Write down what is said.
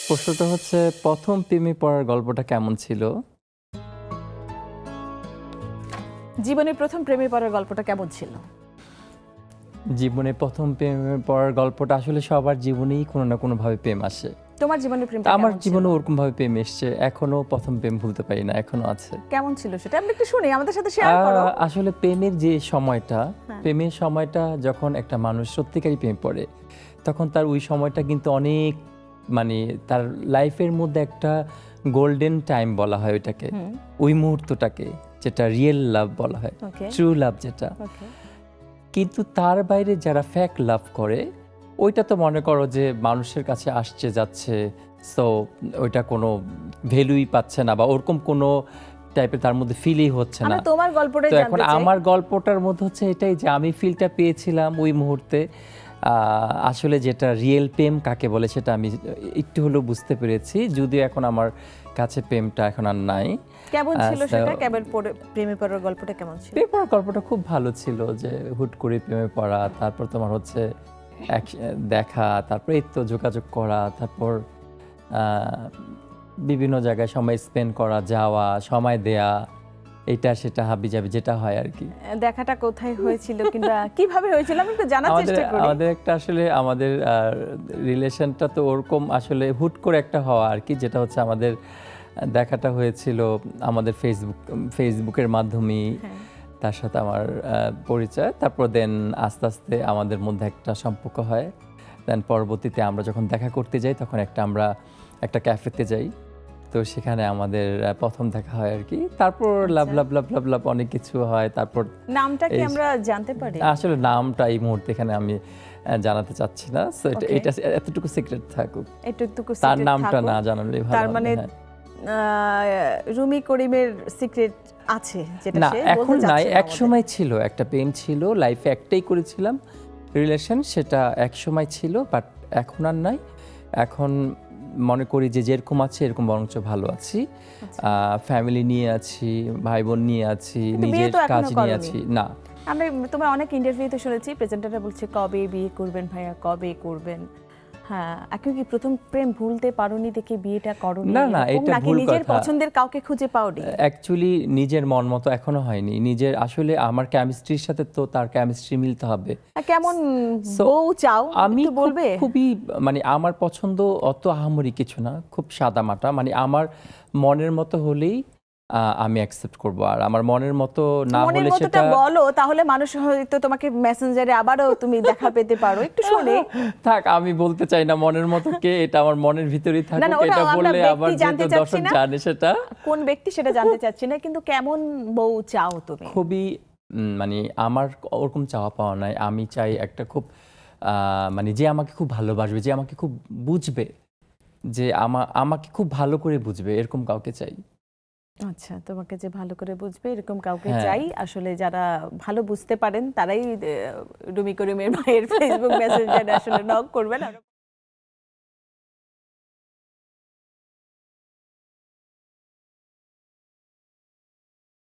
প্রশ্নটা হচ্ছে প্রথম প্রেমে পড়ার গল্পটা কেমন ছিল? জীবনের প্রথম প্রেমে পড়ার গল্পটা কেমন ছিল? জীবনে প্রথম প্রেমে পড়ার গল্পটা আসলে সবার জীবনেই কোনো না কোনোভাবে প্রেম আসে। তোমার জীবনের প্রেমটা আমার কেমন ছিল? জীবনে ওরকমভাবে প্রেম এসছে। এখনো প্রথম প্রেম ভুলতে পারি না, এখনো আছে। কেমন ছিল সেটা? আমরা একটু শুনি, আমাদের সাথে শেয়ার করো। আসলে প্রেমের যে সময়টা, হ্যাঁ। প্রেমের সময়টা যখন একটা মানুষ সত্যিকারই প্রেমে পড়ে, তখন তার ওই সময়টা কিন্তু অনেক মানে তার লাইফের মধ্যে একটা গোল্ডেন টাইম বলা হয় ওইটাকে। ওই মুহূর্তটাকে যেটা রিয়েল লাভ বলা হয়, ওকে ট্রু লাভ যেটা। ওকে কিন্তু তার বাইরে যারা ফ্যাক লাভ করে ওইটা তো মনে করো যে মানুষের কাছে আসছে যাচ্ছে, সো ওইটা কোনো ভ্যালুই পাচ্ছে না বা ওরকম কোনো টাইপের তার মধ্যে ফিলই হচ্ছে না। আমরা তোমার গল্পটাই তো জানতে এখন চাই। আমার গল্পটার মধ্যে হচ্ছে এটাই যে আমি ফিলটা পেয়েছিলাম ওই মুহূর্তে। আসলে যেটা রিয়েল প্রেম কাকে বলে সেটা আমি একটু হলেও বুঝতে পেরেছি, যদিও এখন আমার কাছে প্রেমটা এখন আর নাই। কেমন ছিল সেটা? কেমন প্রেমে পড়ার গল্পটা কেমন ছিল? প্রেমে পড়ার গল্পটা খুব ভালো ছিল, যে হুট করে প্রেমে পড়া, তারপর তোমার হচ্ছে দেখা, তারপর এই তো যোগাযোগ করা, তারপর বিভিন্ন জায়গায় সময় স্পেন্ড করা, যাওয়া, সময় দেয়া, এটা সেটা হাবিজাবি যেটা হয় আর কি। দেখাটা কোথায় হয়েছিল কিংবা কিভাবে হয়েছিল আমি একটু জানার চেষ্টা করি। আমাদের একটা আসলে আমাদের রিলেশনটা তো ওরকম আসলে হুট করে একটা হওয়া আর কি, যেটা হচ্ছে আমাদের দেখাটা হয়েছিল আমাদের ফেসবুকের মাধ্যমেই। হ্যাঁ। তার সাথে আমার পরিচয়, তারপর দেন আস্তে আস্তে আমাদের মধ্যে একটা সম্পর্ক হয়। দেন পরবর্তীতে আমরা যখন দেখা করতে যাই তখন আমরা একটা ক্যাফেতে যাই, তো সেখানে আমাদের প্রথম দেখা হয় আর কি। তারপর লাভ লাভ লাভ লাভ লাভ অনেক কিছু হয়। তারপর নামটা কি আমরা জানতে পারি? আসলে নামটা এই মুহূর্তে এখানে আমি জানাতে চাচ্ছি না, সো Okay. এটা এতটুকু সিক্রেট থাকুক। একটুকু তার secret নামটা থাকুক। না জানালেই ভালো তার হবে, মানে হ্যাঁ। রুমি করিমের সিক্রেট আছে যেটা না সে এখন বলতে নাই, চাচ্ছে না এক সময় ছিল, একটা প্রেম ছিল, লাইফে একটাই করেছিলাম রিলেশন, সেটা এক সময় ছিল, বাট এখন আর নাই। এখন মনে করি যে যেরকম আছে এরকম বরঞ্চ ভালো আছি। ফ্যামিলি নিয়ে আছি, ভাই বোন নিয়ে আছি, কিন্তু বিয়ে নিজের তো এখনো কাজ নিয়ে করোনি। আছি। না, আমরা তোমার অনেক ইন্টারভিউতে শুনেছি প্রেজেন্টাররা বলছে কবে বিয়ে করবেন ভাইয়া, কবে করবেন। হ্যাঁ, এখন কি প্রথম প্রেম ভুলতে পারোনি দেখে বিয়েটা করোনি? না, না, এরকম এটা নাকি ভুল নিজের কথা। পছন্দের কাউকে খুঁজে পাওনি? অ্যাকচুয়ালি নিজের মন মতো এখনো হয়নি। নিজের আসলে আমার কেমিস্ট্রির সাথে তো তার কেমিস্ট্রি মিলতে হবে। কেমন So, বউ চাও আমি একটু বলবে? খুবই মানে আমার পছন্দ অত আহামরি কিছু না, খুব সাদামাটা। মানে আমার মনের মতো হলেই আমি অ্যাকসেপ্ট করব, আর আমার মনের মতো না মনের হলে মতোটা সেটা বলো, তাহলে মানুষ হয়তো তোমাকে মেসেঞ্জারে আবারও তুমি দেখা পেতে পারো। একটু শুনে। থাক, আমি বলতে চাই না মনের মতো কে, এটা আমার মনের ভিতরেই না, থাকুক। না, ওটা এটা আমরা বললে ব্যক্তি আবার জানতে যেহেতু চাচ্ছি দর্শক না। জানে সেটা। কোন ব্যক্তি সেটা জানতে চাচ্ছি না, কিন্তু কেমন বউ চাও তুমি? খুবই মানে আমার ওরকম চাওয়া পাওয়া নাই। আমি চাই একটা খুব মানে যে আমাকে খুব ভালোবাসবে, যে আমাকে খুব বুঝবে, যে আমাকে খুব ভালো করে বুঝবে, এরকম কাউকে চাই। আচ্ছা, তোমাকে যে ভালো করে বুঝবে এরকম কাউকে হ্যাঁ। চাই। আসলে যারা ভালো বুঝতে পারেন তারাই রুমি করিমের ভাইয়ের ফেসবুক মেসেঞ্জারে আসলে নক করবেন।